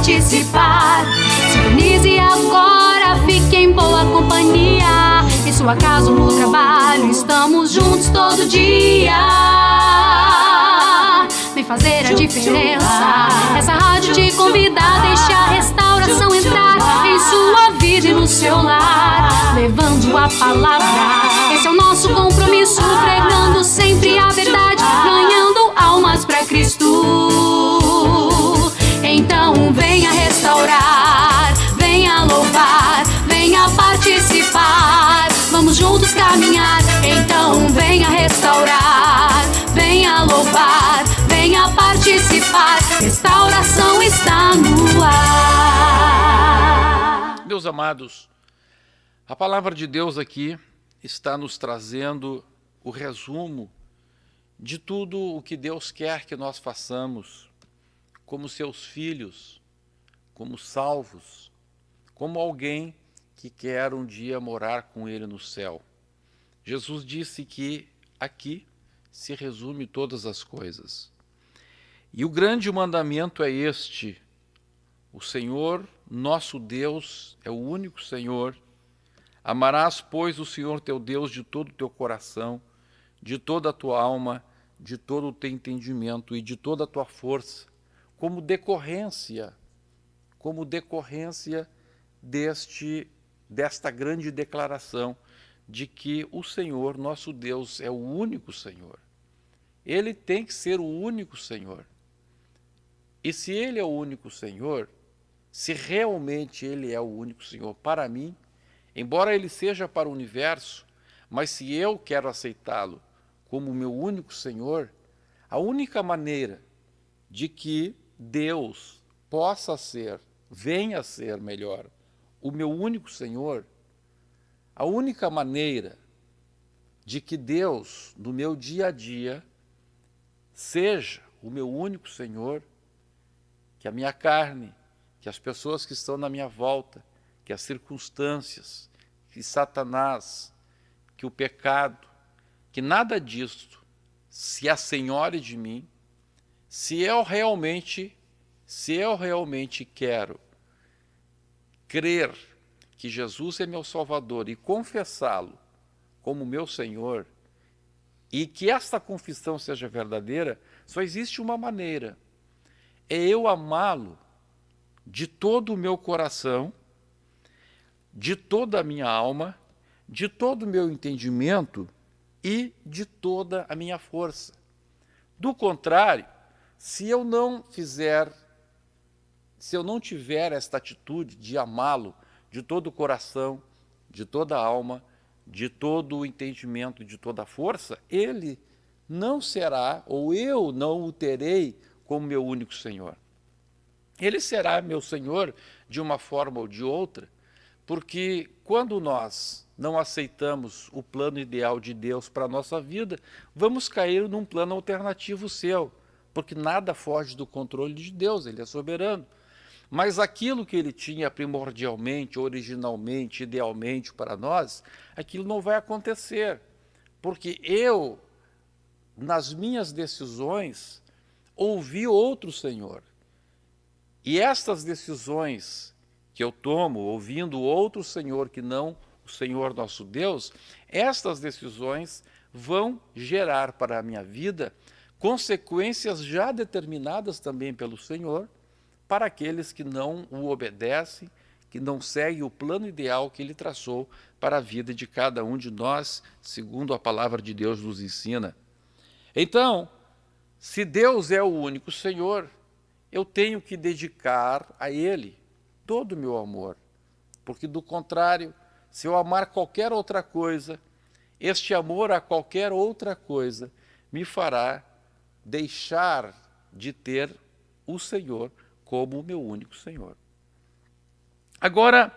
participar. Sintonize agora, fique em boa companhia. Em sua casa ou no trabalho, estamos juntos todo dia. Vem fazer a diferença. Essa rádio te convida a deixar a restauração entrar em sua vida e no seu lar, levando a palavra. Esse é o nosso compromisso, pregando sempre a verdade, ganhando almas para Cristo. Então venha restaurar, venha louvar, venha participar. Vamos juntos caminhar. Então venha restaurar, venha louvar, venha participar. Restauração está no ar. Meus amados, a palavra de Deus aqui está nos trazendo o resumo de tudo o que Deus quer que nós façamos como seus filhos, como salvos, como alguém que quer um dia morar com Ele no céu. Jesus disse que aqui se resume todas as coisas. E o grande mandamento é este: o Senhor, nosso Deus, é o único Senhor. Amarás, pois, o Senhor teu Deus de todo o teu coração, de toda a tua alma, de todo o teu entendimento e de toda a tua força, como decorrência desta grande declaração de que o Senhor, nosso Deus, é o único Senhor. Ele tem que ser o único Senhor. E se Ele é o único Senhor, se realmente Ele é o único Senhor para mim, embora Ele seja para o universo, mas se eu quero aceitá-lo como meu único Senhor, a única maneira de que Deus possa ser, venha a ser melhor, o meu único Senhor, a única maneira de que Deus, no meu dia a dia, seja o meu único Senhor, que a minha carne, que as pessoas que estão na minha volta, que as circunstâncias, que Satanás, que o pecado, que nada disso se assenhore de mim, se eu realmente quero crer que Jesus é meu Salvador e confessá-lo como meu Senhor, e que esta confissão seja verdadeira, só existe uma maneira: é eu amá-lo de todo o meu coração, de toda a minha alma, de todo o meu entendimento e de toda a minha força. Do contrário, se eu não tiver esta atitude de amá-lo de todo o coração, de toda a alma, de todo o entendimento, de toda a força, ele não será, ou eu não o terei como meu único Senhor. Ele será meu Senhor de uma forma ou de outra, porque quando nós não aceitamos o plano ideal de Deus para a nossa vida, vamos cair num plano alternativo seu, porque nada foge do controle de Deus, Ele é soberano. Mas aquilo que Ele tinha primordialmente, originalmente, idealmente para nós, aquilo não vai acontecer, porque eu, nas minhas decisões, ouvi outro Senhor. E estas decisões que eu tomo, ouvindo outro Senhor que não o Senhor nosso Deus, estas decisões vão gerar para a minha vida consequências já determinadas também pelo Senhor, para aqueles que não o obedecem, que não seguem o plano ideal que Ele traçou para a vida de cada um de nós, segundo a palavra de Deus nos ensina. Então, se Deus é o único Senhor, eu tenho que dedicar a Ele todo o meu amor, porque do contrário, se eu amar qualquer outra coisa, este amor a qualquer outra coisa me fará deixar de ter o Senhor como o meu único Senhor. Agora,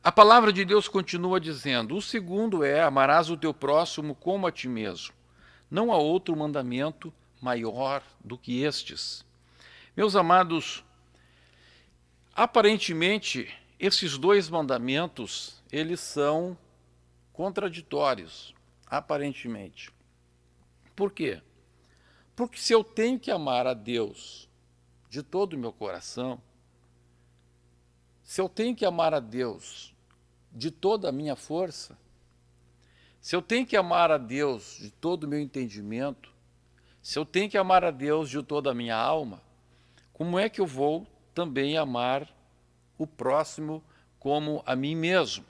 a palavra de Deus continua dizendo: o segundo é: amarás o teu próximo como a ti mesmo. Não há outro mandamento maior do que estes. Meus amados, aparentemente, esses dois mandamentos, eles são contraditórios, aparentemente. Por quê? Porque se eu tenho que amar a Deus de todo o meu coração, se eu tenho que amar a Deus de toda a minha força, se eu tenho que amar a Deus de todo o meu entendimento, se eu tenho que amar a Deus de toda a minha alma, como é que eu vou também amar o próximo como a mim mesmo?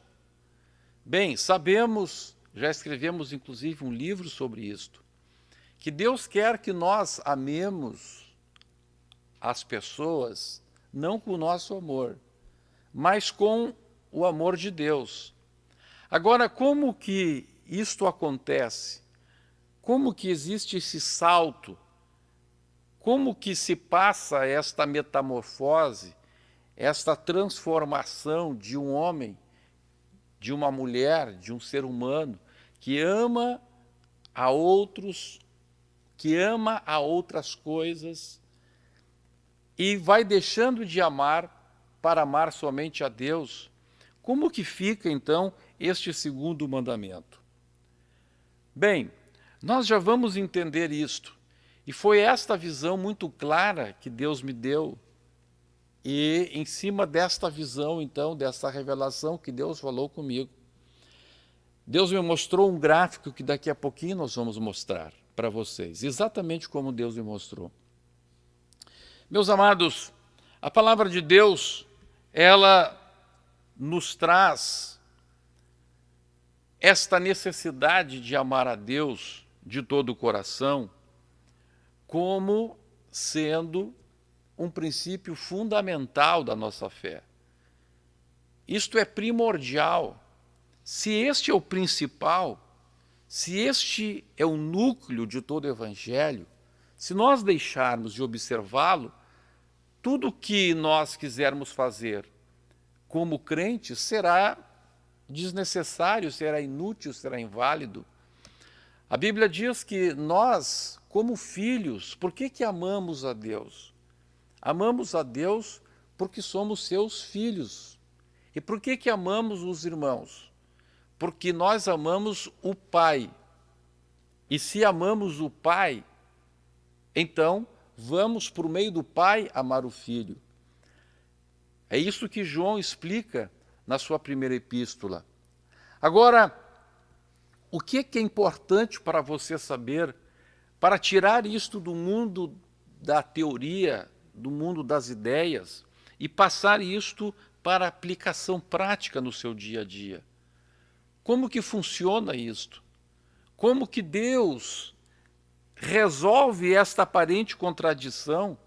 Bem, sabemos, já escrevemos inclusive um livro sobre isto, que Deus quer que nós amemos as pessoas não com o nosso amor, mas com o amor de Deus. Agora, como que isto acontece? Como que existe esse salto? Como que se passa esta metamorfose, esta transformação de um homem, de uma mulher, de um ser humano, que ama a outros, que ama a outras coisas, e vai deixando de amar para amar somente a Deus? Como que fica, então, este segundo mandamento? Bem, nós já vamos entender isto, e foi esta visão muito clara que Deus me deu, e em cima desta visão, então, desta revelação que Deus falou comigo, Deus me mostrou um gráfico que daqui a pouquinho nós vamos mostrar para vocês, exatamente como Deus me mostrou. Meus amados, a palavra de Deus, ela nos traz esta necessidade de amar a Deus de todo o coração como sendo um princípio fundamental da nossa fé. Isto é primordial. Se este é o principal, se este é o núcleo de todo o Evangelho, se nós deixarmos de observá-lo, tudo que nós quisermos fazer como crentes será desnecessário, será inútil, será inválido. A Bíblia diz que nós, como filhos, por que amamos a Deus? Amamos a Deus porque somos seus filhos. E por que amamos os irmãos? Porque nós amamos o Pai. E se amamos o Pai, então vamos, por meio do Pai, amar o Filho. É isso que João explica na sua primeira epístola. Agora, o que é importante para você saber, para tirar isto do mundo da teoria, do mundo das ideias, e passar isto para a aplicação prática no seu dia a dia? Como que funciona isto? Como que Deus resolve esta aparente contradição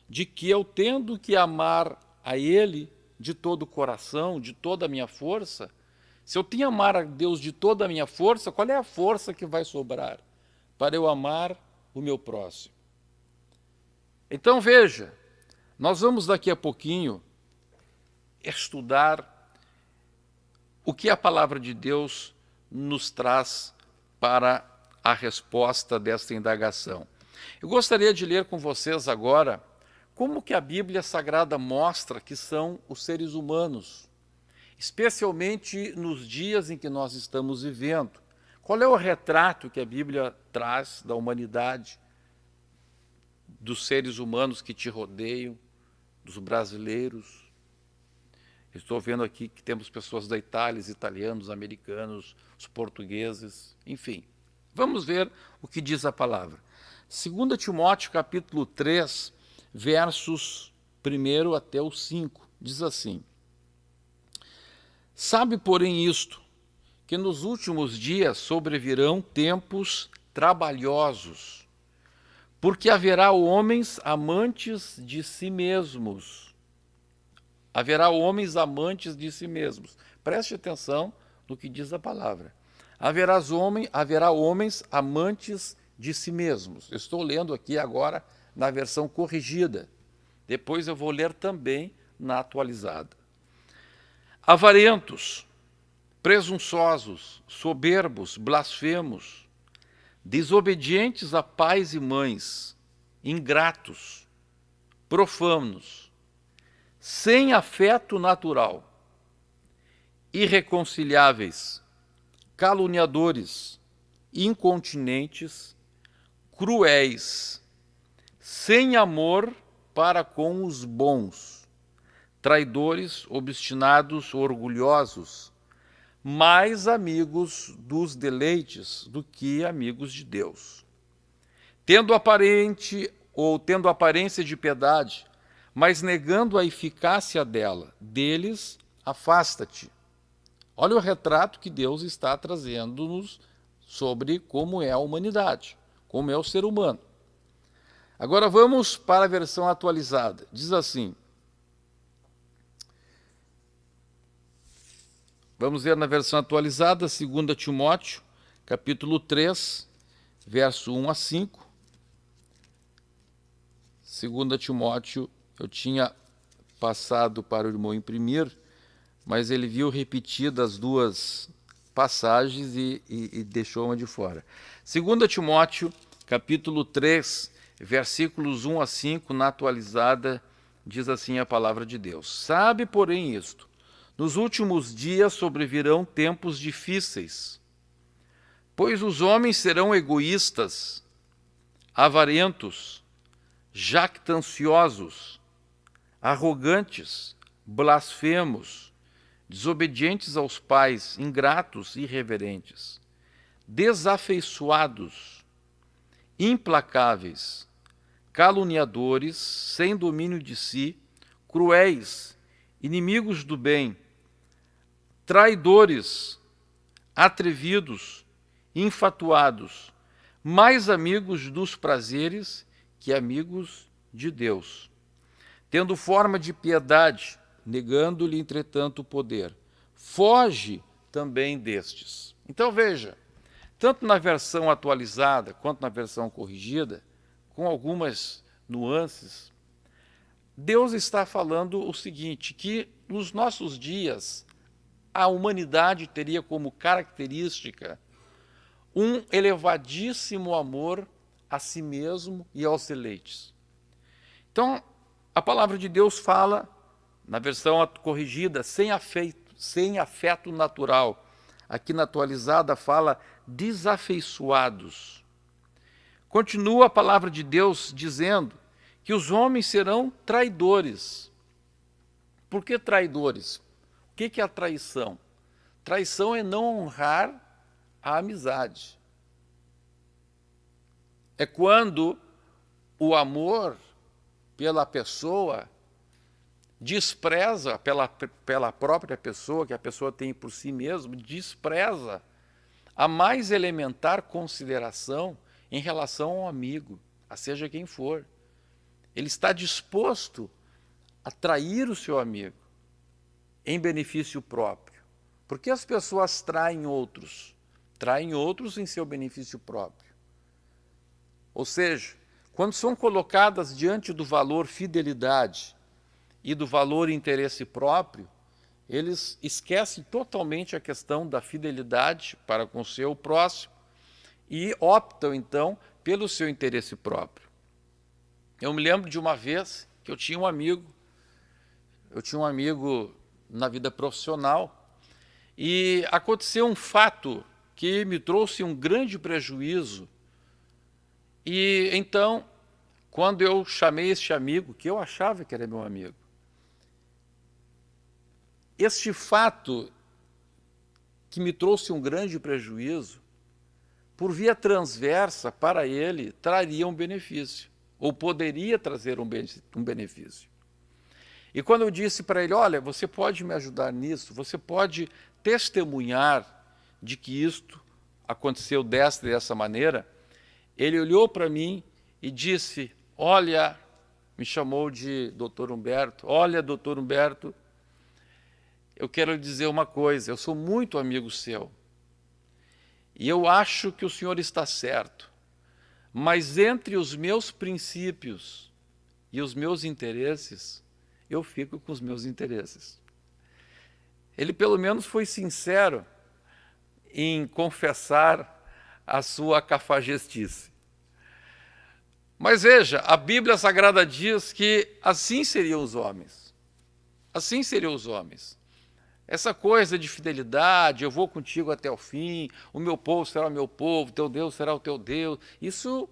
de que eu tendo que amar a Ele de todo o coração, de toda a minha força? Se eu tenho que amar a Deus de toda a minha força, qual é a força que vai sobrar para eu amar o meu próximo? Então veja, nós vamos daqui a pouquinho estudar o que a palavra de Deus nos traz para a resposta desta indagação. Eu gostaria de ler com vocês agora como que a Bíblia Sagrada mostra que são os seres humanos, especialmente nos dias em que nós estamos vivendo. Qual é o retrato que a Bíblia traz da humanidade, dos seres humanos que te rodeiam, dos brasileiros? Estou vendo aqui que temos pessoas da Itália, os italianos, os americanos, os portugueses, enfim. Vamos ver o que diz a palavra. 2 Timóteo capítulo 3, versos 1 até o 5, diz assim: Sabe, porém, isto, que nos últimos dias sobrevirão tempos trabalhosos, porque haverá homens amantes de si mesmos. Haverá homens amantes de si mesmos. Preste atenção no que diz a palavra. Haverá homens amantes de si mesmos. Eu estou lendo aqui agora na versão corrigida. Depois eu vou ler também na atualizada. Avarentos, presunçosos, soberbos, blasfemos, desobedientes a pais e mães, ingratos, profanos, sem afeto natural, irreconciliáveis, caluniadores, incontinentes, cruéis, sem amor para com os bons, traidores, obstinados, orgulhosos, mais amigos dos deleites do que amigos de Deus. Tendo aparência de piedade, mas negando a eficácia dela, deles afasta-te. Olha o retrato que Deus está trazendo-nos sobre como é a humanidade, como é o ser humano. Agora vamos para a versão atualizada. Diz assim, vamos ver na versão atualizada, 2 Timóteo, capítulo 3, verso 1 a 5. 2 Timóteo, eu tinha passado para o irmão imprimir, mas ele viu repetidas duas passagens e deixou uma de fora. 2 Timóteo, capítulo 3, versículos 1 a 5, na atualizada, diz assim a palavra de Deus. Sabe, porém, isto, nos últimos dias sobrevirão tempos difíceis, pois os homens serão egoístas, avarentos, jactanciosos, arrogantes, blasfemos, desobedientes aos pais, ingratos e irreverentes, desafeiçoados, implacáveis, caluniadores, sem domínio de si, cruéis, inimigos do bem, traidores, atrevidos, infatuados, mais amigos dos prazeres que amigos de Deus, tendo forma de piedade, negando-lhe, entretanto, o poder. Foge também destes. Então veja, tanto na versão atualizada quanto na versão corrigida, com algumas nuances, Deus está falando o seguinte, que nos nossos dias a humanidade teria como característica um elevadíssimo amor a si mesmo e aos deleites. Então, a palavra de Deus fala, na versão corrigida, sem afeto natural. Aqui na atualizada fala desafeiçoados. Continua a palavra de Deus dizendo que os homens serão traidores. Por que traidores? O que é a traição? Traição é não honrar a amizade. É quando o amor pela pessoa despreza, pela própria pessoa, que a pessoa tem por si mesma, despreza a mais elementar consideração em relação ao amigo, a seja quem for. Ele está disposto a trair o seu amigo em benefício próprio. Porque as pessoas traem outros? Traem outros em seu benefício próprio. Ou seja, quando são colocadas diante do valor fidelidade e do valor interesse próprio, eles esquecem totalmente a questão da fidelidade para com o seu próximo e optam, então, pelo seu interesse próprio. Eu me lembro de uma vez que eu tinha um amigo na vida profissional e aconteceu um fato que me trouxe um grande prejuízo. E então, quando eu chamei este amigo, que eu achava que era meu amigo, este fato que me trouxe um grande prejuízo, por via transversa, para ele, traria um benefício, ou poderia trazer um benefício. E quando eu disse para ele, olha, você pode me ajudar nisso, você pode testemunhar de que isto aconteceu dessa maneira, ele olhou para mim e disse, olha, me chamou de Dr. Humberto, olha, Dr. Humberto, eu quero lhe dizer uma coisa, eu sou muito amigo seu, e eu acho que o senhor está certo, mas entre os meus princípios e os meus interesses, eu fico com os meus interesses. Ele pelo menos foi sincero em confessar a sua cafajestice. Mas veja, a Bíblia Sagrada diz que assim seriam os homens. Assim seriam os homens. Essa coisa de fidelidade, eu vou contigo até o fim, o meu povo será o meu povo, teu Deus será o teu Deus. Isso,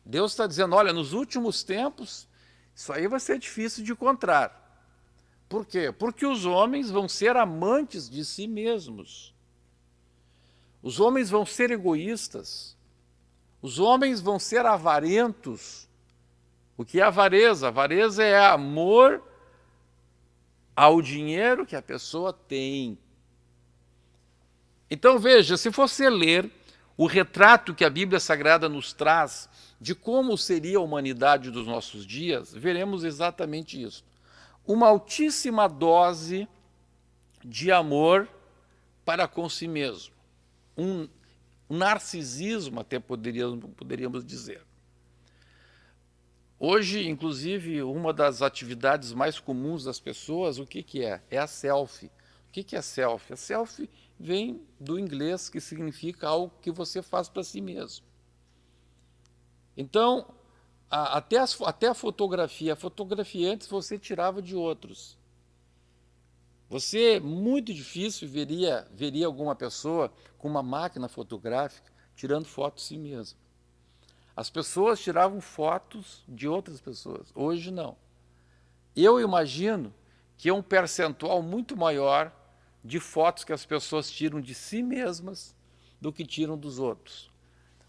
Deus está dizendo, olha, nos últimos tempos, isso aí vai ser difícil de encontrar. Por quê? Porque os homens vão ser amantes de si mesmos. Os homens vão ser egoístas. Os homens vão ser avarentos. O que é avareza? Avareza é amor ao dinheiro que a pessoa tem. Então veja, se você ler o retrato que a Bíblia Sagrada nos traz de como seria a humanidade dos nossos dias, veremos exatamente isso. Uma altíssima dose de amor para com si mesmo. Um narcisismo, até poderíamos dizer. Hoje, inclusive, uma das atividades mais comuns das pessoas, o que é? É a selfie. O que é selfie? A selfie vem do inglês, que significa algo que você faz para si mesmo. Então, até a fotografia antes você tirava de outros. Você, muito difícil, veria alguma pessoa com uma máquina fotográfica tirando foto de si mesma. As pessoas tiravam fotos de outras pessoas. Hoje, não. Eu imagino que é um percentual muito maior de fotos que as pessoas tiram de si mesmas do que tiram dos outros.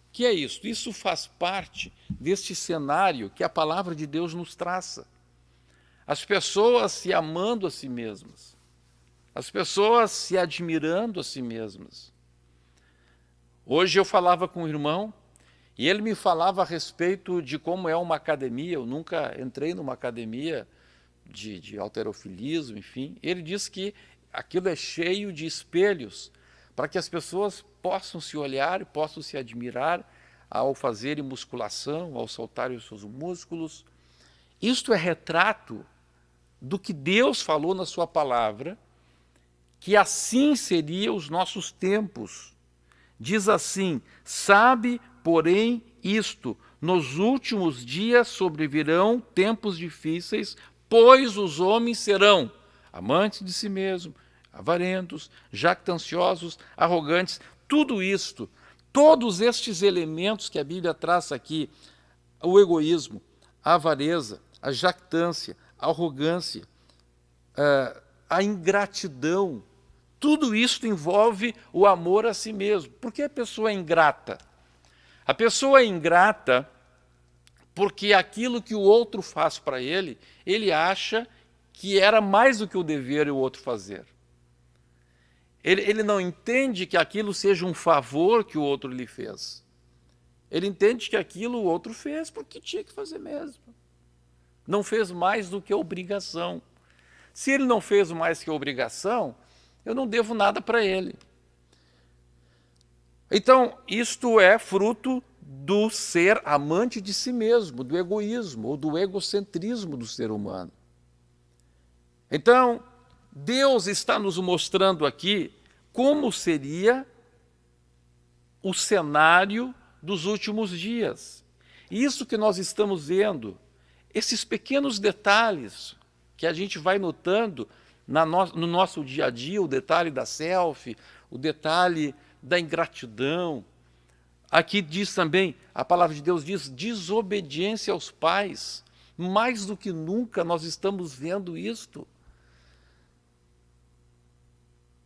O que é isso? Isso faz parte deste cenário que a palavra de Deus nos traça. As pessoas se amando a si mesmas. As pessoas se admirando a si mesmas. Hoje eu falava com um irmão e ele me falava a respeito de como é uma academia. Eu nunca entrei numa academia de halterofilismo, enfim. Ele disse que aquilo é cheio de espelhos para que as pessoas possam se olhar e possam se admirar ao fazerem musculação, ao soltarem os seus músculos. Isto é retrato do que Deus falou na sua palavra, que assim seriam os nossos tempos. Diz assim: sabe, porém, isto, nos últimos dias sobrevirão tempos difíceis, pois os homens serão amantes de si mesmos, avarentos, jactanciosos, arrogantes. Tudo isto, todos estes elementos que a Bíblia traça aqui, o egoísmo, a avareza, a jactância, a arrogância, a ingratidão, tudo isso envolve o amor a si mesmo. Por que a pessoa é ingrata? A pessoa é ingrata porque aquilo que o outro faz para ele, ele acha que era mais do que o dever e o outro fazer. Ele não entende que aquilo seja um favor que o outro lhe fez. Ele entende que aquilo o outro fez porque tinha que fazer mesmo. Não fez mais do que obrigação. Se ele não fez mais que obrigação, eu não devo nada para ele. Então, isto é fruto do ser amante de si mesmo, do egoísmo ou do egocentrismo do ser humano. Então, Deus está nos mostrando aqui como seria o cenário dos últimos dias. E isso que nós estamos vendo, esses pequenos detalhes que a gente vai notando no nosso dia a dia, o detalhe da selfie, o detalhe da ingratidão. Aqui diz também, a palavra de Deus diz, desobediência aos pais. Mais do que nunca nós estamos vendo isto.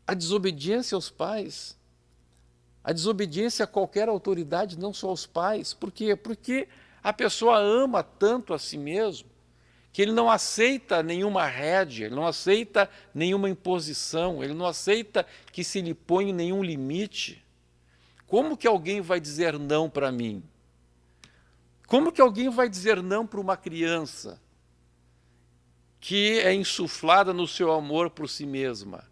A desobediência aos pais, a desobediência a qualquer autoridade, não só aos pais. Por quê? Porque a pessoa ama tanto a si mesmo, que ele não aceita nenhuma rédea, ele não aceita nenhuma imposição, ele não aceita que se lhe ponha nenhum limite. Como que alguém vai dizer não para mim? Como que alguém vai dizer não para uma criança que é insuflada no seu amor por si mesma?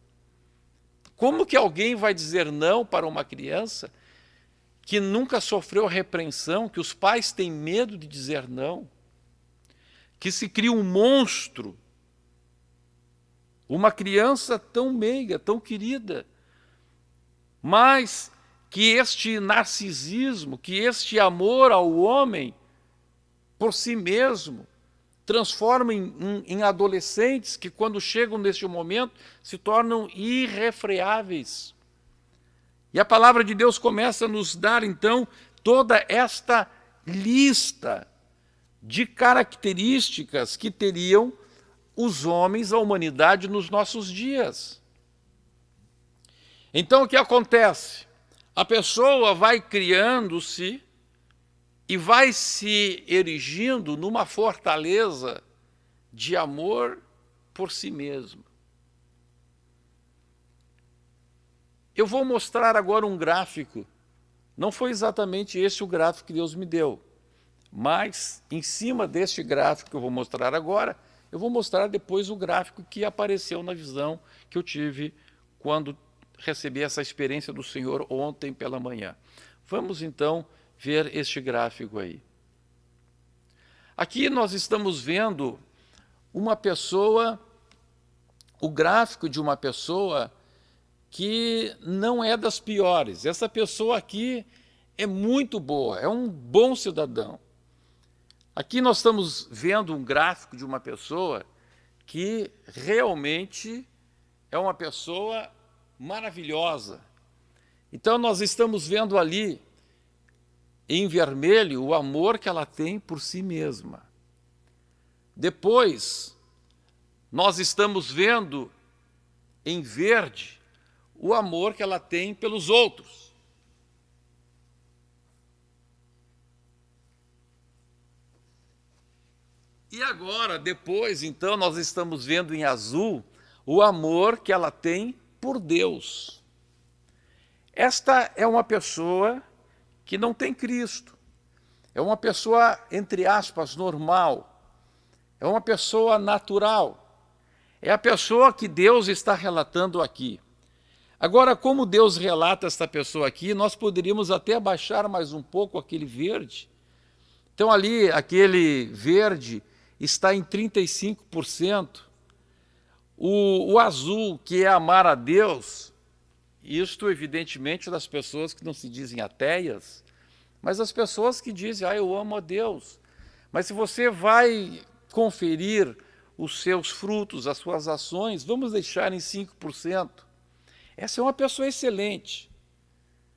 Como que alguém vai dizer não para uma criança que nunca sofreu repreensão, que os pais têm medo de dizer não? Que se cria um monstro, uma criança tão meiga, tão querida, mas que este narcisismo, que este amor ao homem por si mesmo, transforma em adolescentes que, quando chegam neste momento, se tornam irrefreáveis. E a palavra de Deus começa a nos dar, então, toda esta lista de características que teriam os homens, a humanidade nos nossos dias. Então o que acontece? A pessoa vai criando-se e vai se erigindo numa fortaleza de amor por si mesmo. Eu vou mostrar agora um gráfico. Não foi exatamente esse o gráfico que Deus me deu, mas em cima deste gráfico que eu vou mostrar agora, eu vou mostrar depois o gráfico que apareceu na visão que eu tive quando recebi essa experiência do Senhor ontem pela manhã. Vamos então ver este gráfico aí. Aqui nós estamos vendo uma pessoa, o gráfico de uma pessoa que não é das piores. Essa pessoa aqui é muito boa, é um bom cidadão. Aqui nós estamos vendo um gráfico de uma pessoa que realmente é uma pessoa maravilhosa. Então nós estamos vendo ali, em vermelho, o amor que ela tem por si mesma. Depois, nós estamos vendo, em verde, o amor que ela tem pelos outros. E agora, depois, então, nós estamos vendo em azul o amor que ela tem por Deus. Esta é uma pessoa que não tem Cristo. É uma pessoa, entre aspas, normal. É uma pessoa natural. É a pessoa que Deus está relatando aqui. Agora, como Deus relata esta pessoa aqui, nós poderíamos até abaixar mais um pouco aquele verde. Então ali, aquele verde está em 35%. O azul, que é amar a Deus, isto evidentemente das pessoas que não se dizem ateias, mas as pessoas que dizem, eu amo a Deus. Mas se você vai conferir os seus frutos, as suas ações, vamos deixar em 5%. Essa é uma pessoa excelente.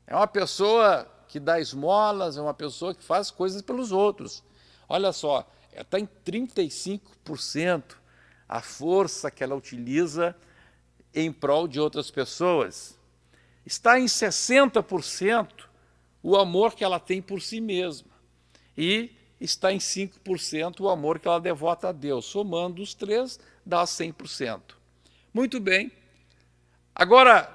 É uma pessoa que dá esmolas, é uma pessoa que faz coisas pelos outros. Olha só, está em 35% a força que ela utiliza em prol de outras pessoas. Está em 60% o amor que ela tem por si mesma. E está em 5% o amor que ela devota a Deus. Somando os três, dá 100%. Muito bem. Agora,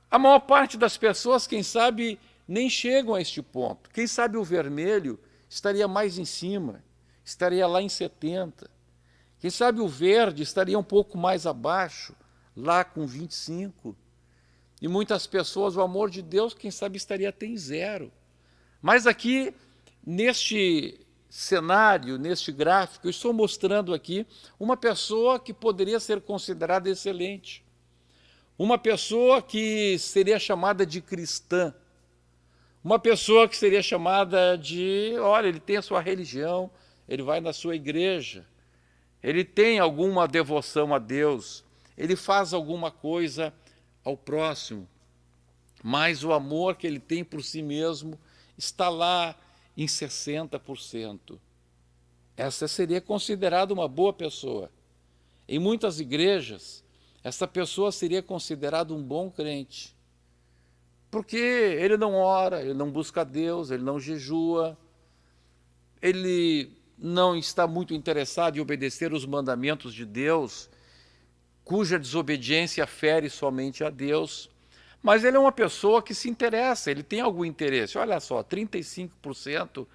a maior parte das pessoas, quem sabe, nem chegam a este ponto. Quem sabe o vermelho estaria mais em cima, estaria lá em 70%. Quem sabe o verde estaria um pouco mais abaixo, lá com 25%. E muitas pessoas, o amor de Deus, quem sabe, estaria até em 0%. Mas aqui, neste cenário, neste gráfico, eu estou mostrando aqui uma pessoa que poderia ser considerada excelente. Uma pessoa que seria chamada de cristã. Uma pessoa que seria chamada de, olha, ele tem a sua religião, ele vai na sua igreja, ele tem alguma devoção a Deus, ele faz alguma coisa ao próximo, mas o amor que ele tem por si mesmo está lá em 60%. Essa seria considerada uma boa pessoa. Em muitas igrejas, essa pessoa seria considerada um bom crente, porque ele não ora, ele não busca Deus, ele não jejua, ele não está muito interessado em obedecer os mandamentos de Deus, cuja desobediência fere somente a Deus, mas ele é uma pessoa que se interessa, ele tem algum interesse. Olha só, 35%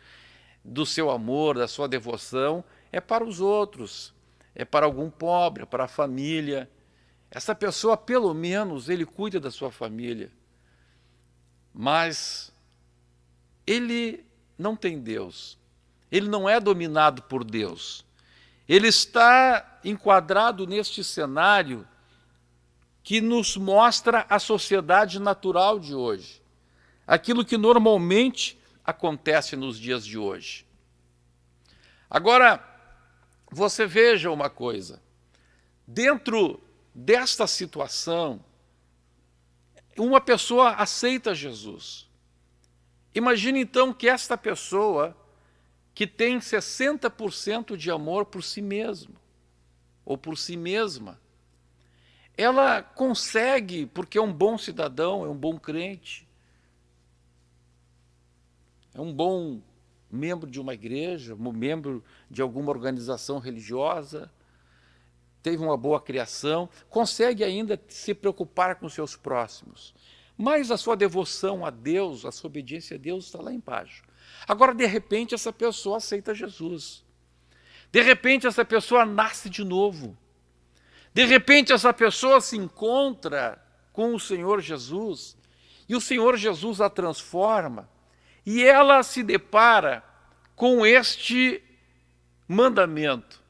do seu amor, da sua devoção, é para os outros, é para algum pobre, é para a família. Essa pessoa, pelo menos, ele cuida da sua família, mas ele não tem Deus, ele não é dominado por Deus. Ele está enquadrado neste cenário que nos mostra a sociedade natural de hoje, aquilo que normalmente acontece nos dias de hoje. Agora, você veja uma coisa, dentro desta situação, uma pessoa aceita Jesus. Imagine então que esta pessoa que tem 60% de amor por si mesmo, ou por si mesma. Ela consegue, porque é um bom cidadão, é um bom crente, é um bom membro de uma igreja, um membro de alguma organização religiosa, teve uma boa criação, consegue ainda se preocupar com seus próximos. Mas a sua devoção a Deus, a sua obediência a Deus está lá embaixo. Agora, de repente, essa pessoa aceita Jesus. De repente, essa pessoa nasce de novo. De repente, essa pessoa se encontra com o Senhor Jesus e o Senhor Jesus a transforma e ela se depara com este mandamento.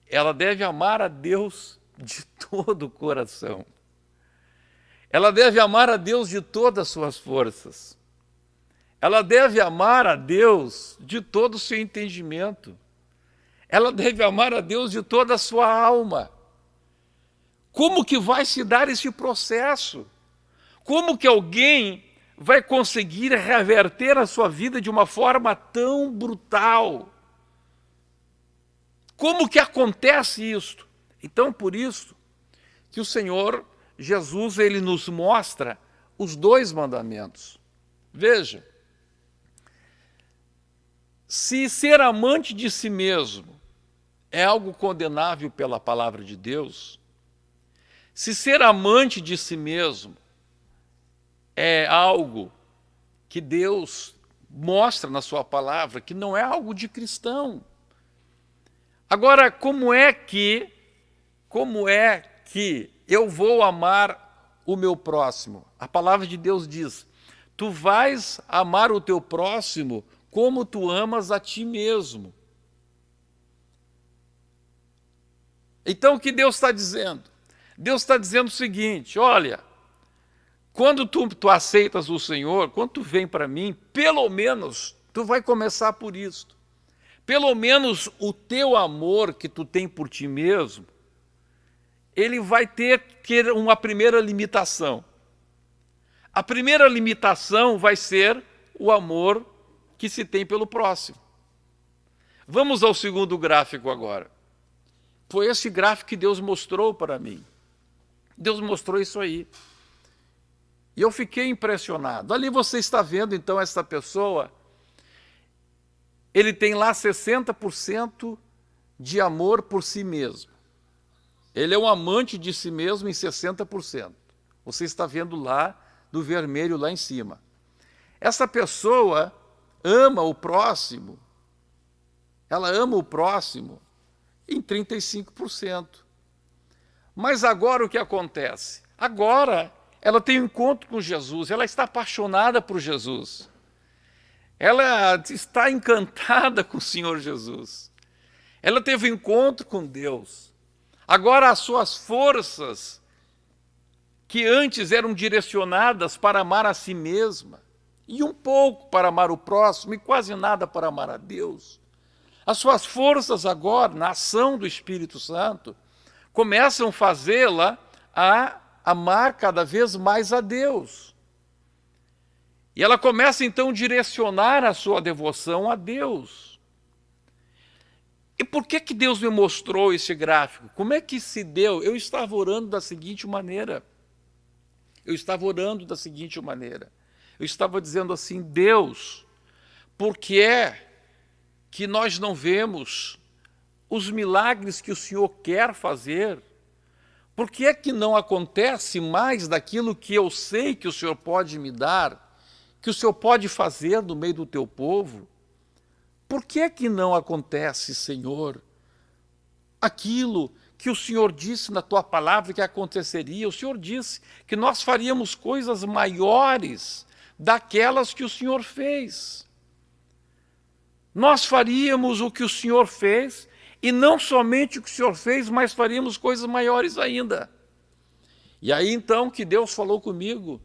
Ela deve amar a Deus de todo o coração. Ela deve amar a Deus de todas as suas forças. Ela deve amar a Deus de todo o seu entendimento. Ela deve amar a Deus de toda a sua alma. Como que vai se dar esse processo? Como que alguém vai conseguir reverter a sua vida de uma forma tão brutal? Como que acontece isso? Então, por isso que o Senhor Jesus, ele nos mostra os dois mandamentos. Veja, se ser amante de si mesmo é algo condenável pela palavra de Deus, se ser amante de si mesmo é algo que Deus mostra na sua palavra, que não é algo de cristão. Agora, como é que eu vou amar o meu próximo? A palavra de Deus diz, tu vais amar o teu próximo como tu amas a ti mesmo. Então, o que Deus está dizendo? Deus está dizendo o seguinte, olha, quando tu aceitas o Senhor, quando tu vem para mim, pelo menos tu vai começar por isto. Pelo menos o teu amor que tu tem por ti mesmo, ele vai ter uma primeira limitação. A primeira limitação vai ser o amor que se tem pelo próximo. Vamos ao segundo gráfico agora. Foi esse gráfico que Deus mostrou para mim. Deus mostrou isso aí. E eu fiquei impressionado. Ali você está vendo, então, essa pessoa, ele tem lá 60% de amor por si mesmo. Ele é um amante de si mesmo em 60%. Você está vendo lá, do vermelho lá em cima. Essa pessoa ama o próximo, ela ama o próximo em 35%. Mas agora o que acontece? Agora ela tem um encontro com Jesus, ela está apaixonada por Jesus. Ela está encantada com o Senhor Jesus. Ela teve um encontro com Deus. Agora as suas forças, que antes eram direcionadas para amar a si mesma, e um pouco para amar o próximo, e quase nada para amar a Deus, as suas forças agora, na ação do Espírito Santo, começam a fazê-la a amar cada vez mais a Deus. E ela começa então a direcionar a sua devoção a Deus. E por que Deus me mostrou esse gráfico? Como é que se deu? Eu estava orando da seguinte maneira. Eu estava dizendo assim, Deus, por que é que nós não vemos os milagres que o Senhor quer fazer? Por que é que não acontece mais daquilo que eu sei que o Senhor pode me dar, que o Senhor pode fazer no meio do teu povo? Por que é que não acontece, Senhor, aquilo que o Senhor disse na tua palavra que aconteceria? O Senhor disse que nós faríamos coisas maiores daquelas que o Senhor fez. Nós faríamos o que o Senhor fez, e não somente o que o Senhor fez, mas faríamos coisas maiores ainda. E aí então que Deus falou comigo,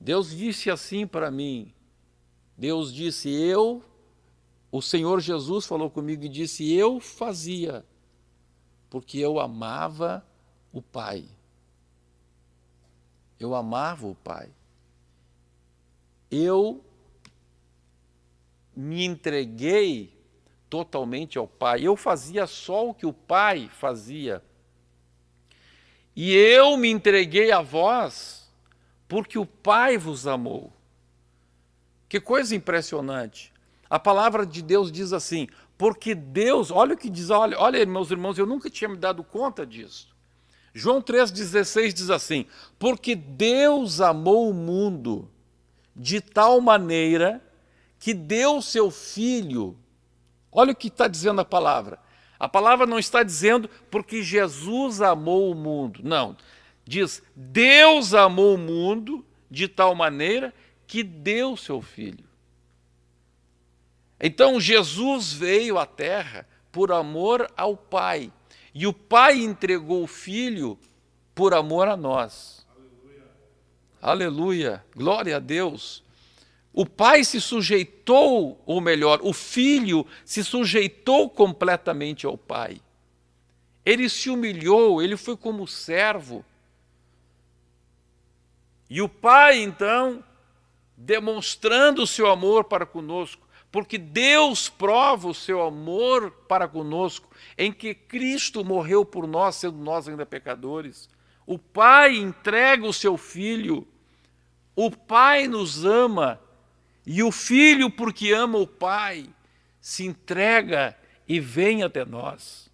Deus disse assim para mim, Deus disse, o Senhor Jesus falou comigo e disse, eu fazia, porque eu amava o Pai. Eu amava o Pai. Eu me entreguei totalmente ao Pai. Eu fazia só o que o Pai fazia. E eu me entreguei a vós porque o Pai vos amou. Que coisa impressionante. A palavra de Deus diz assim, porque Deus, olha o que diz, olha meus irmãos, eu nunca tinha me dado conta disso. João 3,16 diz assim, porque Deus amou o mundo de tal maneira que deu seu Filho. Olha o que está dizendo a palavra. A palavra não está dizendo porque Jesus amou o mundo. Não. Diz, Deus amou o mundo de tal maneira que deu seu Filho. Então Jesus veio à terra por amor ao Pai. E o Pai entregou o Filho por amor a nós. Aleluia. Aleluia. Glória a Deus. O Pai se sujeitou, ou melhor, o Filho se sujeitou completamente ao Pai. Ele se humilhou, ele foi como servo. E o Pai, então, demonstrando o seu amor para conosco, porque Deus prova o seu amor para conosco, em que Cristo morreu por nós, sendo nós ainda pecadores. O Pai entrega o seu Filho, o Pai nos ama, e o Filho, porque ama o Pai, se entrega e vem até nós.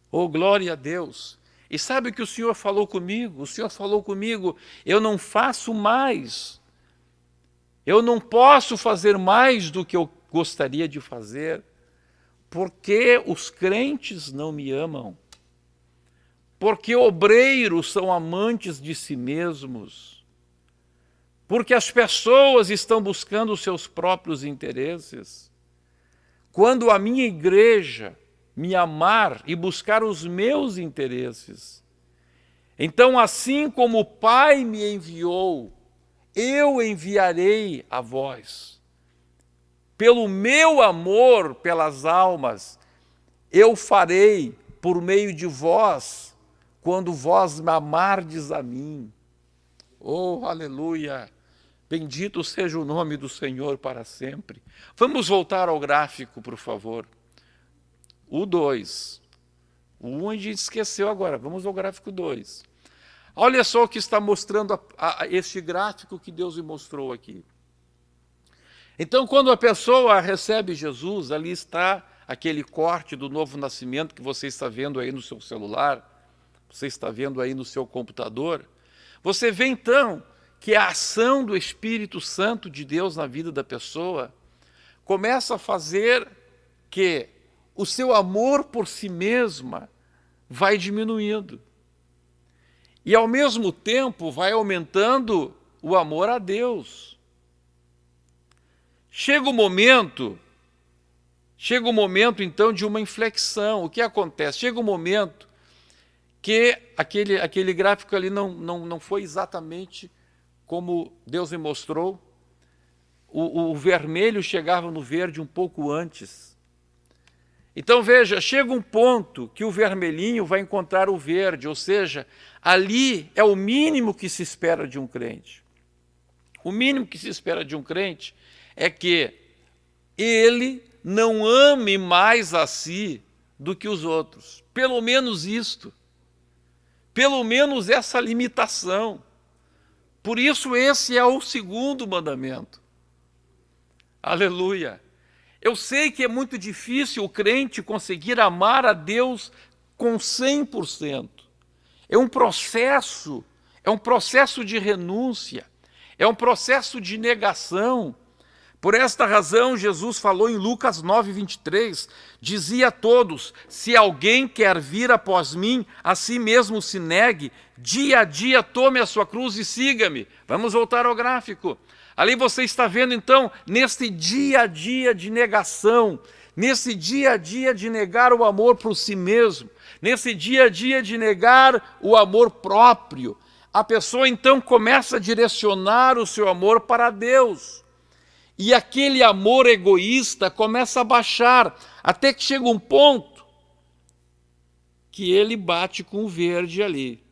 Oh, glória a Deus! E sabe o que o Senhor falou comigo? O Senhor falou comigo, eu não faço mais. Eu não posso fazer mais do que eu gostaria de fazer, porque os crentes não me amam, porque obreiros são amantes de si mesmos, porque as pessoas estão buscando os seus próprios interesses. Quando a minha igreja me amar e buscar os meus interesses, então assim como o Pai me enviou, eu enviarei a vós. Pelo meu amor pelas almas, eu farei por meio de vós, quando vós me amardes a mim. Oh, aleluia! Bendito seja o nome do Senhor para sempre. Vamos voltar ao gráfico, por favor. O 2. O 1 a gente esqueceu agora. Vamos ao gráfico 2. Olha só o que está mostrando este gráfico que Deus me mostrou aqui. Então, quando a pessoa recebe Jesus, ali está aquele corte do novo nascimento que você está vendo aí no seu celular, você está vendo aí no seu computador. Você vê então que a ação do Espírito Santo de Deus na vida da pessoa começa a fazer que o seu amor por si mesma vai diminuindo. E ao mesmo tempo vai aumentando o amor a Deus. Chega o momento então de uma inflexão. O que acontece? Chega o momento que aquele gráfico ali não foi exatamente como Deus me mostrou. O vermelho chegava no verde um pouco antes. Então veja, chega um ponto que o vermelhinho vai encontrar o verde, ou seja, ali é o mínimo que se espera de um crente. O mínimo que se espera de um crente é que ele não ame mais a si do que os outros. Pelo menos isto. Pelo menos essa limitação. Por isso esse é o segundo mandamento. Aleluia! Eu sei que é muito difícil o crente conseguir amar a Deus com 100%. É um processo de renúncia, é um processo de negação. Por esta razão, Jesus falou em Lucas 9:23, dizia a todos, se alguém quer vir após mim, a si mesmo se negue, dia a dia tome a sua cruz e siga-me. Vamos voltar ao gráfico. Ali você está vendo, então, nesse dia a dia de negação, nesse dia a dia de negar o amor por si mesmo, nesse dia a dia de negar o amor próprio, a pessoa, então, começa a direcionar o seu amor para Deus. E aquele amor egoísta começa a baixar, até que chega um ponto que ele bate com o verde ali.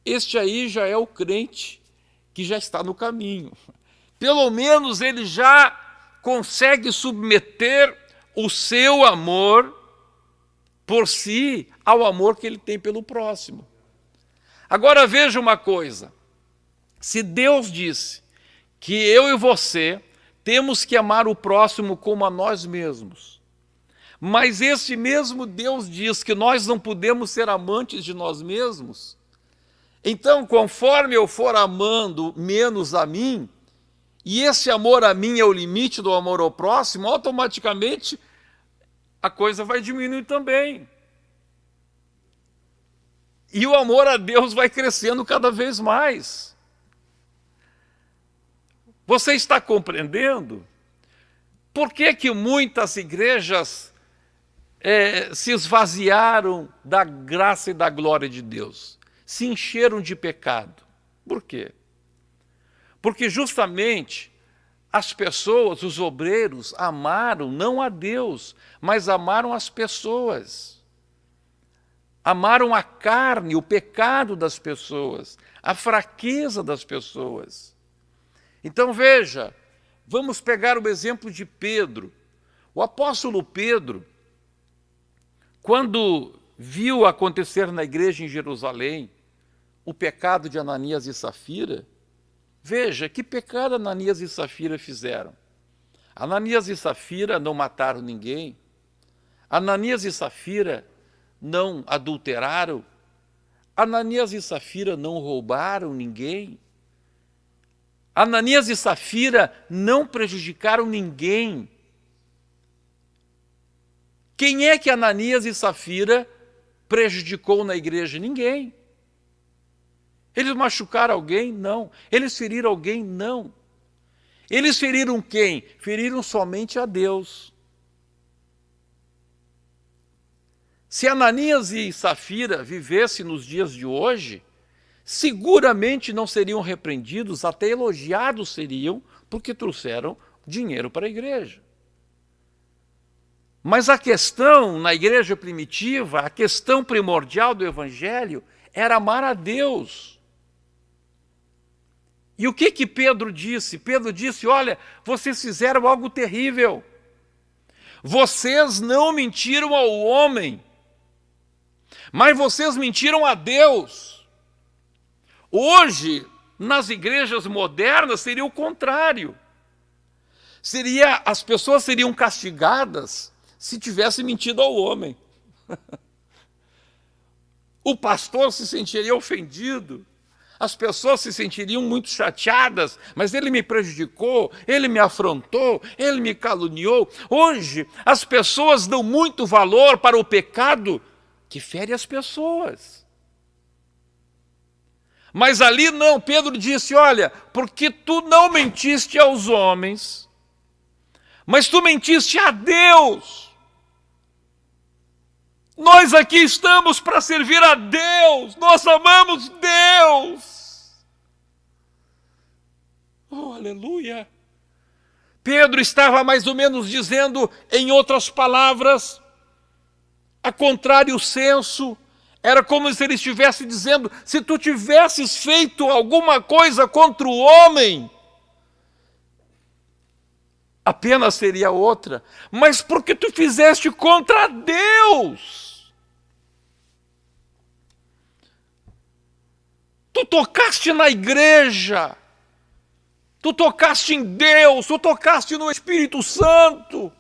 Este aí já é o crente que já está no caminho. Pelo menos ele já consegue submeter o seu amor por si ao amor que ele tem pelo próximo. Agora veja uma coisa, se Deus disse que eu e você temos que amar o próximo como a nós mesmos, mas esse mesmo Deus diz que nós não podemos ser amantes de nós mesmos, então conforme eu for amando menos a mim, e esse amor a mim é o limite do amor ao próximo, automaticamente a coisa vai diminuir também. E o amor a Deus vai crescendo cada vez mais. Você está compreendendo? Por que que muitas igrejas se esvaziaram da graça e da glória de Deus? Se encheram de pecado. Por quê? Porque justamente as pessoas, os obreiros, amaram não a Deus, mas amaram as pessoas. Amaram a carne, o pecado das pessoas, a fraqueza das pessoas. Então veja, vamos pegar o exemplo de Pedro. O apóstolo Pedro, quando viu acontecer na igreja em Jerusalém o pecado de Ananias e Safira, veja, que pecado Ananias e Safira fizeram? Ananias e Safira não mataram ninguém. Ananias e Safira não adulteraram. Ananias e Safira não roubaram ninguém. Ananias e Safira não prejudicaram ninguém. Quem é que Ananias e Safira prejudicou na igreja? Ninguém. Eles machucaram alguém? Não. Eles feriram alguém? Não. Eles feriram quem? Feriram somente a Deus. Se Ananias e Safira vivessem nos dias de hoje, seguramente não seriam repreendidos, até elogiados seriam, porque trouxeram dinheiro para a igreja. Mas a questão na igreja primitiva, a questão primordial do evangelho era amar a Deus. E o que Pedro disse? Pedro disse, olha, vocês fizeram algo terrível. Vocês não mentiram ao homem, mas vocês mentiram a Deus. Hoje, nas igrejas modernas, seria o contrário. As pessoas seriam castigadas se tivessem mentido ao homem. O pastor se sentiria ofendido. As pessoas se sentiriam muito chateadas, mas ele me prejudicou, ele me afrontou, ele me caluniou. Hoje, as pessoas dão muito valor para o pecado que fere as pessoas. Mas ali não, Pedro disse, olha, porque tu não mentiste aos homens, mas tu mentiste a Deus. Nós aqui estamos para servir a Deus, nós amamos Deus. Oh, aleluia. Pedro estava mais ou menos dizendo, em outras palavras, a contrário senso, era como se ele estivesse dizendo, se tu tivesses feito alguma coisa contra o homem, a pena seria outra, mas porque tu fizeste contra Deus. Tu tocaste na igreja, tu tocaste em Deus, tu tocaste no Espírito Santo.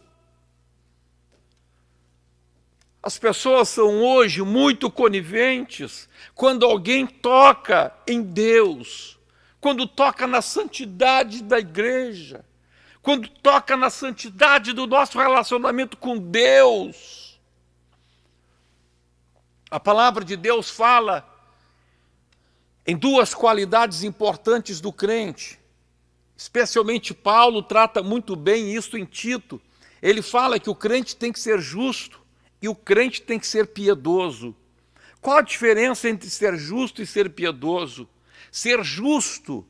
As pessoas são hoje muito coniventes quando alguém toca em Deus, quando toca na santidade da igreja, quando toca na santidade do nosso relacionamento com Deus. A palavra de Deus fala em duas qualidades importantes do crente. Especialmente Paulo trata muito bem isso em Tito. Ele fala que o crente tem que ser justo e o crente tem que ser piedoso. Qual a diferença entre ser justo e ser piedoso? Ser justo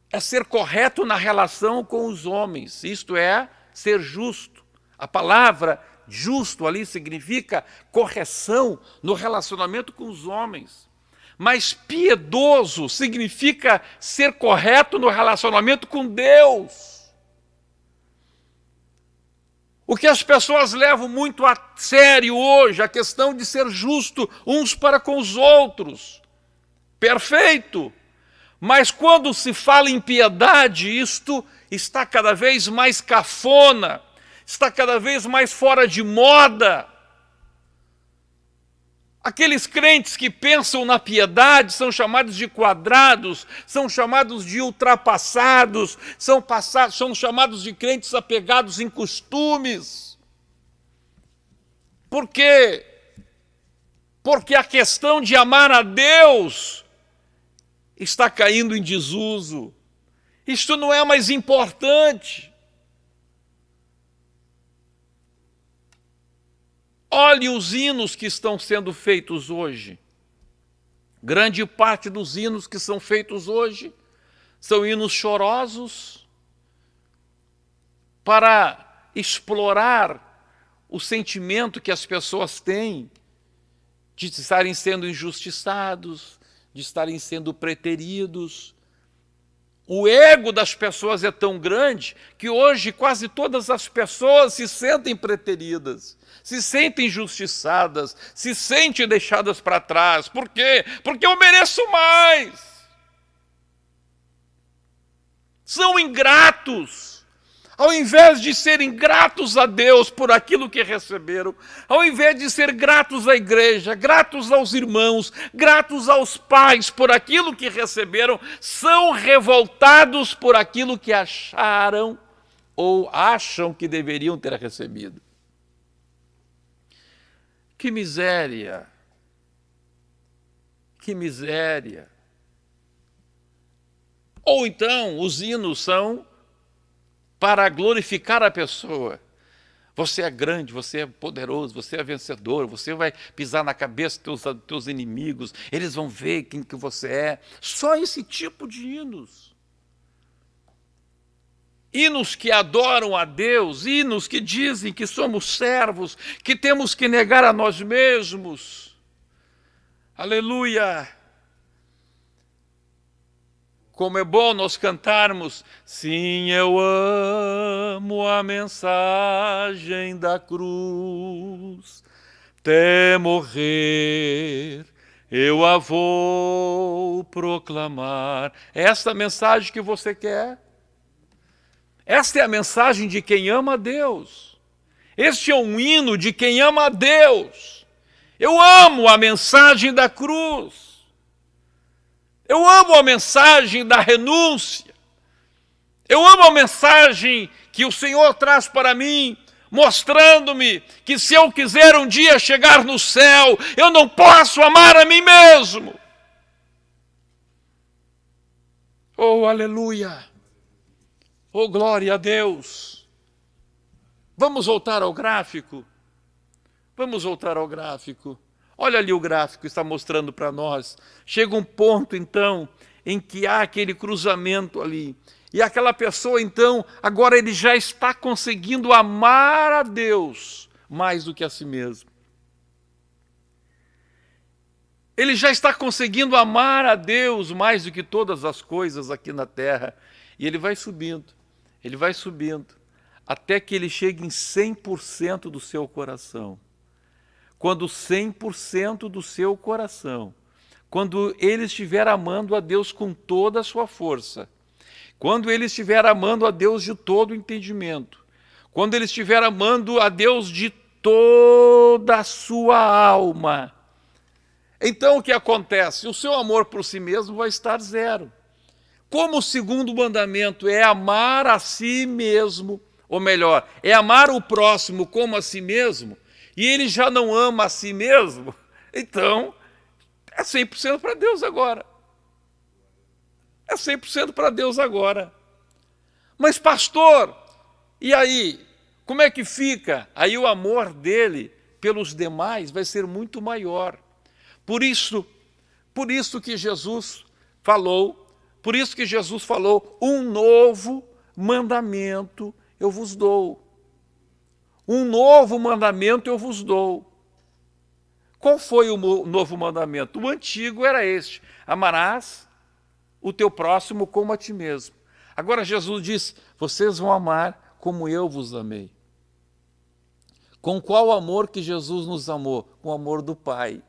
é ser correto na relação com os homens. Isto é, ser justo. A palavra justo ali significa correção no relacionamento com os homens. Mas piedoso significa ser correto no relacionamento com Deus. O que as pessoas levam muito a sério hoje, a questão de ser justo uns para com os outros. Perfeito. Mas quando se fala em piedade, isto está cada vez mais cafona, está cada vez mais fora de moda. Aqueles crentes que pensam na piedade são chamados de quadrados, são chamados de ultrapassados, são chamados de crentes apegados em costumes. Por quê? Porque a questão de amar a Deus está caindo em desuso. Isto não é mais importante. Olhe os hinos que estão sendo feitos hoje. Grande parte dos hinos que são feitos hoje são hinos chorosos para explorar o sentimento que as pessoas têm de estarem sendo injustiçados, de estarem sendo preteridos. O ego das pessoas é tão grande que hoje quase todas as pessoas se sentem preteridas, se sentem injustiçadas, se sentem deixadas para trás. Por quê? Porque eu mereço mais. São ingratos. Ao invés de serem gratos a Deus por aquilo que receberam, ao invés de ser gratos à igreja, gratos aos irmãos, gratos aos pais por aquilo que receberam, são revoltados por aquilo que acharam ou acham que deveriam ter recebido. Que miséria! Que miséria! Ou então, os hinos são para glorificar a pessoa. Você é grande, você é poderoso, você é vencedor, você vai pisar na cabeça dos teus inimigos, eles vão ver quem que você é. Só esse tipo de hinos. Hinos que adoram a Deus, hinos que dizem que somos servos, que temos que negar a nós mesmos. Aleluia! Como é bom nós cantarmos, sim, eu amo a mensagem da cruz, até morrer eu a vou proclamar. É essa a mensagem que você quer? Esta é a mensagem de quem ama a Deus. Este é um hino de quem ama a Deus. Eu amo a mensagem da cruz. Eu amo a mensagem da renúncia. Eu amo a mensagem que o Senhor traz para mim, mostrando-me que se eu quiser um dia chegar no céu, eu não posso amar a mim mesmo. Oh, aleluia! Oh, glória a Deus! Vamos voltar ao gráfico? Vamos voltar ao gráfico. Olha ali o gráfico, está mostrando para nós. Chega um ponto, então, em que há aquele cruzamento ali. E aquela pessoa, então, agora ele já está conseguindo amar a Deus mais do que a si mesmo. Ele já está conseguindo amar a Deus mais do que todas as coisas aqui na terra. E ele vai subindo, até que ele chegue em 100% do seu coração. Quando 100% do seu coração, quando ele estiver amando a Deus com toda a sua força, quando ele estiver amando a Deus de todo o entendimento, quando ele estiver amando a Deus de toda a sua alma, então o que acontece? O seu amor por si mesmo vai estar zero. Como o segundo mandamento é amar a si mesmo, ou melhor, é amar o próximo como a si mesmo, e ele já não ama a si mesmo, então é 100% para Deus agora. É 100% para Deus agora. Mas pastor, e aí? Como é que fica? Aí o amor dele pelos demais vai ser muito maior. Por isso que Jesus falou, um novo mandamento eu vos dou. Um novo mandamento eu vos dou. Qual foi o novo mandamento? O antigo era este: amarás o teu próximo como a ti mesmo. Agora Jesus diz: vocês vão amar como eu vos amei. Com qual amor que Jesus nos amou? Com o amor do Pai.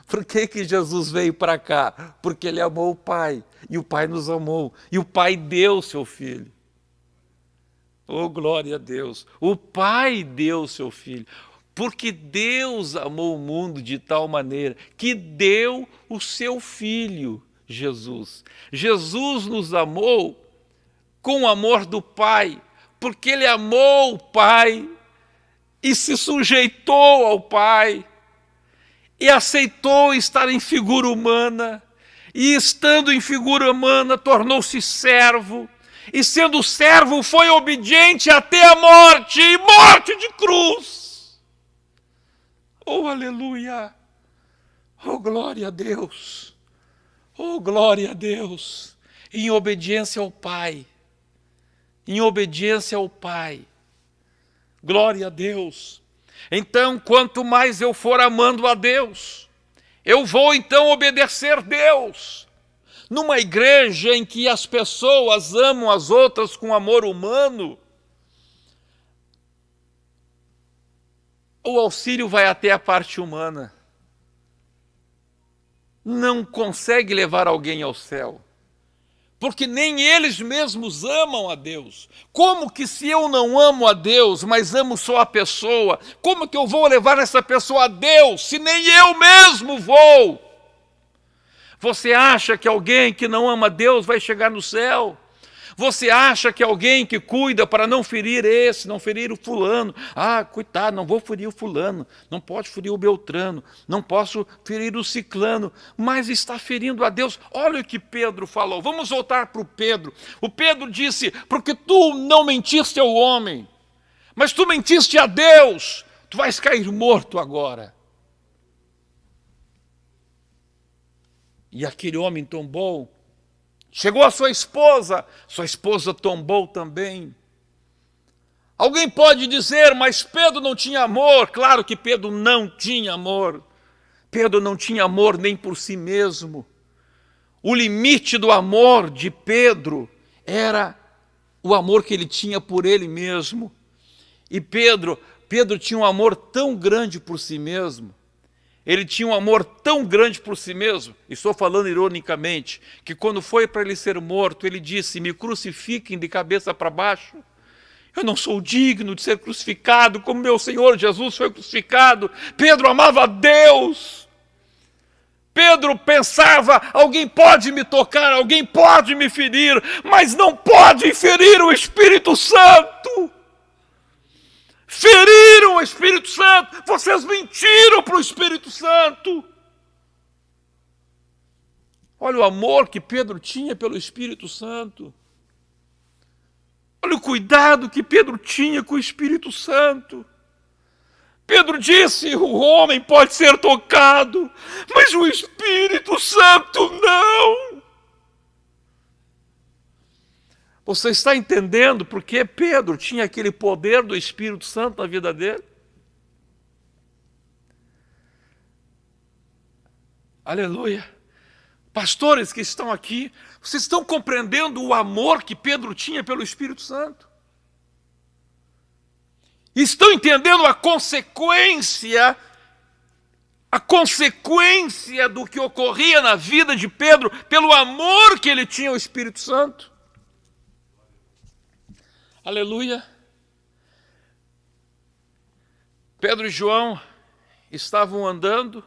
Por que Jesus veio para cá? Porque Ele amou o Pai, e o Pai nos amou, e o Pai deu seu Filho. Oh, glória a Deus! O Pai deu seu Filho, porque Deus amou o mundo de tal maneira que deu o seu Filho, Jesus. Jesus nos amou com o amor do Pai, porque Ele amou o Pai e se sujeitou ao Pai, e aceitou estar em figura humana, e estando em figura humana tornou-se servo, e sendo servo foi obediente até a morte, e morte de cruz. Oh, aleluia! Oh, glória a Deus! Oh, glória a Deus! Em obediência ao Pai, em obediência ao Pai. Glória a Deus! Então, quanto mais eu for amando a Deus, eu vou então obedecer a Deus. Numa igreja em que as pessoas amam as outras com amor humano, o auxílio vai até a parte humana. Não consegue levar alguém ao céu, porque nem eles mesmos amam a Deus. Como que se eu não amo a Deus, mas amo só a pessoa, como que eu vou levar essa pessoa a Deus, se nem eu mesmo vou? Você acha que alguém que não ama Deus vai chegar no céu? Você acha que alguém que cuida para não ferir esse, não ferir o fulano, coitado, não vou ferir o fulano, não pode ferir o Beltrano, não posso ferir o ciclano, mas está ferindo a Deus? Olha o que Pedro falou. Vamos voltar para o Pedro. O Pedro disse: porque tu não mentiste ao homem, mas tu mentiste a Deus, tu vais cair morto agora. E aquele homem tombou. Chegou a sua esposa tombou também. Alguém pode dizer: mas Pedro não tinha amor. Claro que Pedro não tinha amor. Pedro não tinha amor nem por si mesmo. O limite do amor de Pedro era o amor que ele tinha por ele mesmo. E Pedro tinha um amor tão grande por si mesmo. Ele tinha um amor tão grande por si mesmo, estou falando ironicamente, que quando foi para ele ser morto, ele disse: me crucifiquem de cabeça para baixo. Eu não sou digno de ser crucificado como meu Senhor Jesus foi crucificado. Pedro amava a Deus. Pedro pensava: alguém pode me tocar, alguém pode me ferir, mas não pode ferir o Espírito Santo. Feriram o Espírito Santo, vocês mentiram para o Espírito Santo. Olha o amor que Pedro tinha pelo Espírito Santo. Olha o cuidado que Pedro tinha com o Espírito Santo. Pedro disse: o homem pode ser tocado, mas o Espírito Santo não. Você está entendendo por que Pedro tinha aquele poder do Espírito Santo na vida dele? Aleluia! Pastores que estão aqui, vocês estão compreendendo o amor que Pedro tinha pelo Espírito Santo? Estão entendendo a consequência do que ocorria na vida de Pedro pelo amor que ele tinha ao Espírito Santo? Aleluia! Pedro e João estavam andando,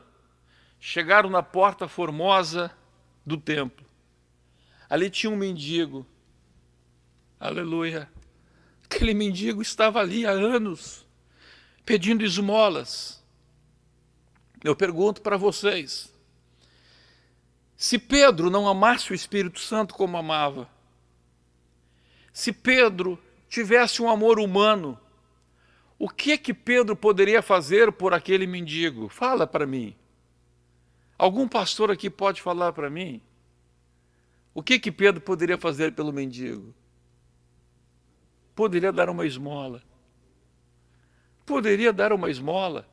chegaram na porta formosa do templo. Ali tinha um mendigo. Aleluia! Aquele mendigo estava ali há anos, pedindo esmolas. Eu pergunto para vocês, se Pedro não amasse o Espírito Santo como amava, se Pedro tivesse um amor humano, o que Pedro poderia fazer por aquele mendigo? Fala para mim. Algum pastor aqui pode falar para mim? O que Pedro poderia fazer pelo mendigo? Poderia dar uma esmola. Poderia dar uma esmola.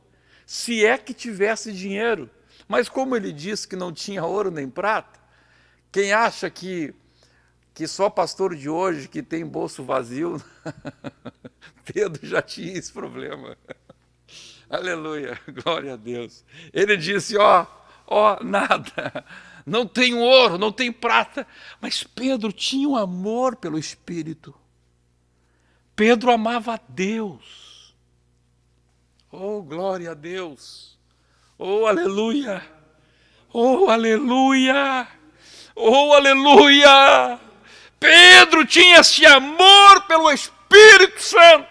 se é que tivesse dinheiro. Mas como ele disse que não tinha ouro nem prata, quem acha que só pastor de hoje que tem bolso vazio, Pedro já tinha esse problema. Aleluia, glória a Deus. Ele disse, nada, não tenho ouro, não tenho prata. Mas Pedro tinha um amor pelo Espírito. Pedro amava a Deus. Oh, glória a Deus. Oh, aleluia. Oh, aleluia. Oh, aleluia. Pedro tinha esse amor pelo Espírito Santo.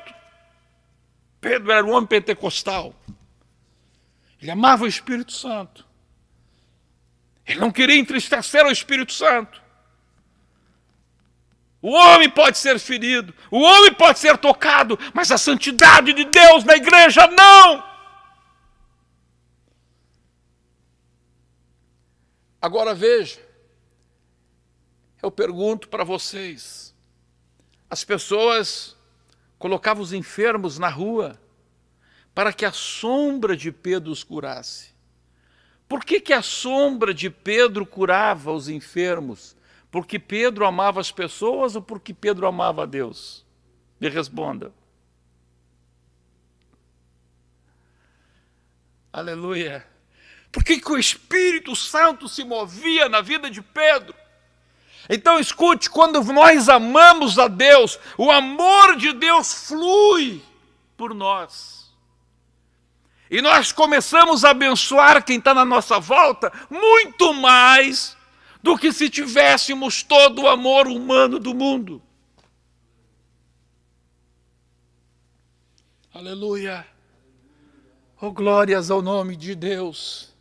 Pedro era um homem pentecostal. Ele amava o Espírito Santo. Ele não queria entristecer o Espírito Santo. O homem pode ser ferido, o homem pode ser tocado, mas a santidade de Deus na igreja não. Agora veja, eu pergunto para vocês, as pessoas colocavam os enfermos na rua para que a sombra de Pedro os curasse. Por que a sombra de Pedro curava os enfermos? Porque Pedro amava as pessoas ou porque Pedro amava a Deus? Me responda. Aleluia. Por que o Espírito Santo se movia na vida de Pedro? Então escute, quando nós amamos a Deus, o amor de Deus flui por nós. E nós começamos a abençoar quem está na nossa volta muito mais do que se tivéssemos todo o amor humano do mundo. Aleluia. Oh, glórias ao nome de Deus.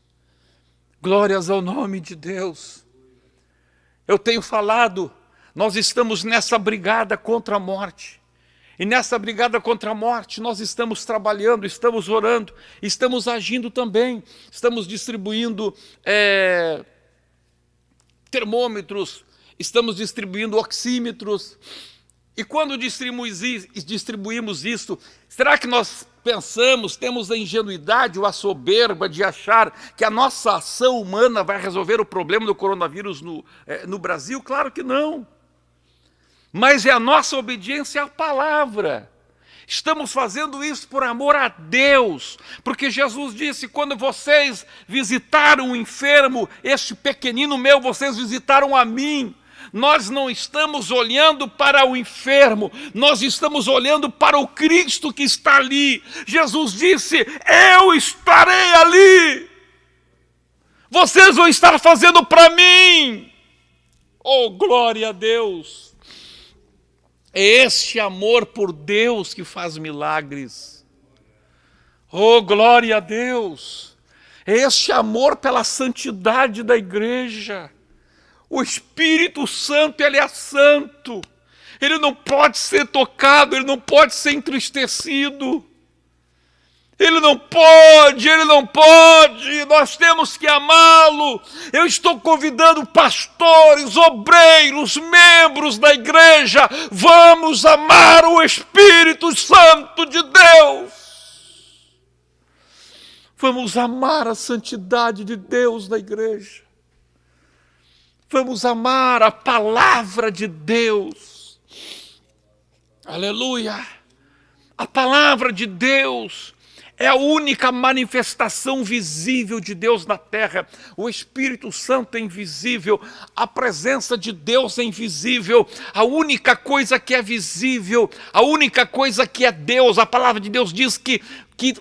Glórias ao nome de Deus. Eu tenho falado, nós estamos nessa brigada contra a morte. E nessa brigada contra a morte, nós estamos trabalhando, estamos orando, estamos agindo também. Estamos distribuindo termômetros, estamos distribuindo oxímetros. E quando distribuímos isso, será que nós pensamos, temos a ingenuidade ou a soberba de achar que a nossa ação humana vai resolver o problema do coronavírus no Brasil? Claro que não. Mas é a nossa obediência à palavra. Estamos fazendo isso por amor a Deus, porque Jesus disse, quando vocês visitaram o enfermo, este pequenino meu, vocês visitaram a mim. Nós não estamos olhando para o enfermo, nós estamos olhando para o Cristo que está ali. Jesus disse, eu estarei ali. Vocês vão estar fazendo para mim. Oh, glória a Deus. É este amor por Deus que faz milagres. Oh, glória a Deus. É este amor pela santidade da igreja. O Espírito Santo, ele é santo. Ele não pode ser tocado, ele não pode ser entristecido. Ele não pode, nós temos que amá-lo. Eu estou convidando pastores, obreiros, membros da igreja, vamos amar o Espírito Santo de Deus. Vamos amar a santidade de Deus na igreja. Vamos amar a palavra de Deus. Aleluia. A palavra de Deus é a única manifestação visível de Deus na terra. O Espírito Santo é invisível, a presença de Deus é invisível. A única coisa que é visível, a única coisa que é Deus, a palavra de Deus diz que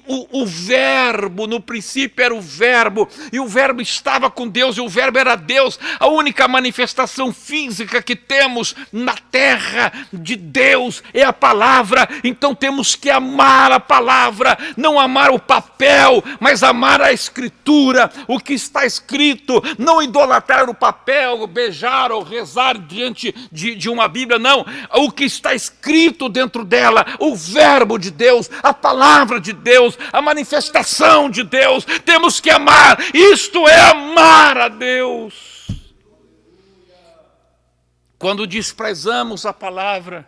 o verbo, no princípio era o verbo, e o verbo estava com Deus, e o verbo era Deus. A única manifestação física que temos na terra de Deus é a palavra. Então temos que amar a palavra, não amar o papel, mas amar a Escritura, o que está escrito, não idolatrar o papel, beijar ou rezar diante de uma Bíblia, não. O que está escrito dentro dela, o verbo de Deus, a palavra de Deus, a manifestação de Deus, temos que amar. Isto é amar a Deus. Quando desprezamos a palavra,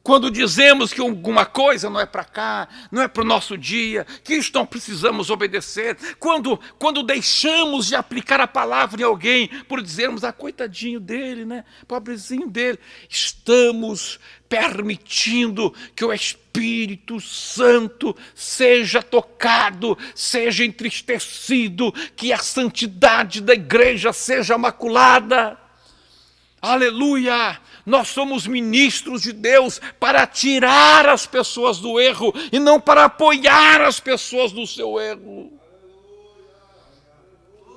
Quando dizemos que alguma coisa não é para cá, não é para o nosso dia, que isto não precisamos obedecer, quando deixamos de aplicar a palavra em alguém por dizermos, coitadinho dele, né? Pobrezinho dele, estamos permitindo que o Espírito Santo seja tocado, seja entristecido, que a santidade da igreja seja maculada. Aleluia! Nós somos ministros de Deus para tirar as pessoas do erro e não para apoiar as pessoas no seu erro.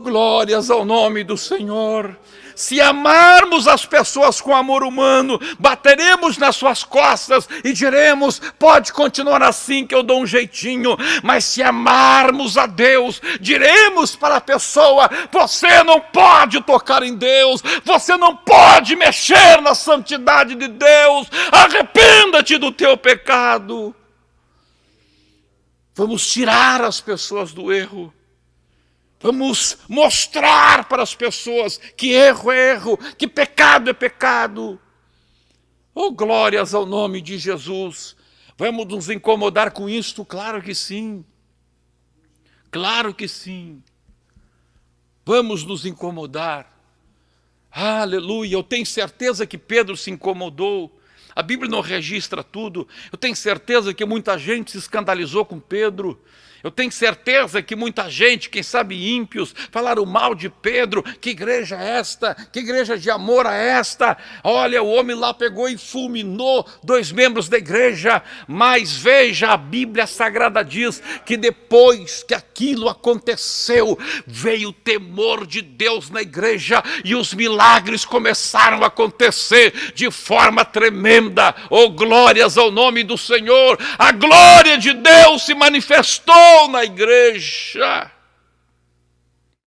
Glórias ao nome do Senhor. Se amarmos as pessoas com amor humano, bateremos nas suas costas e diremos, pode continuar assim que eu dou um jeitinho. Mas se amarmos a Deus, diremos para a pessoa, você não pode tocar em Deus, você não pode mexer na santidade de Deus, arrependa-te do teu pecado. Vamos tirar as pessoas do erro. Vamos mostrar para as pessoas que erro é erro, que pecado é pecado. Oh, glórias ao nome de Jesus. Vamos nos incomodar com isto? Claro que sim. Claro que sim. Vamos nos incomodar. Aleluia, eu tenho certeza que Pedro se incomodou. A Bíblia não registra tudo. Eu tenho certeza que muita gente se escandalizou com Pedro. Eu tenho certeza que muita gente, quem sabe ímpios, falaram mal de Pedro. Que igreja é esta? Que igreja de amor é esta? Olha, o homem lá pegou e fulminou 2 membros da igreja. Mas veja, a Bíblia Sagrada diz que depois que aquilo aconteceu, veio o temor de Deus na igreja e os milagres começaram a acontecer de forma tremenda. Oh, glórias ao nome do Senhor! A glória de Deus se manifestou na igreja.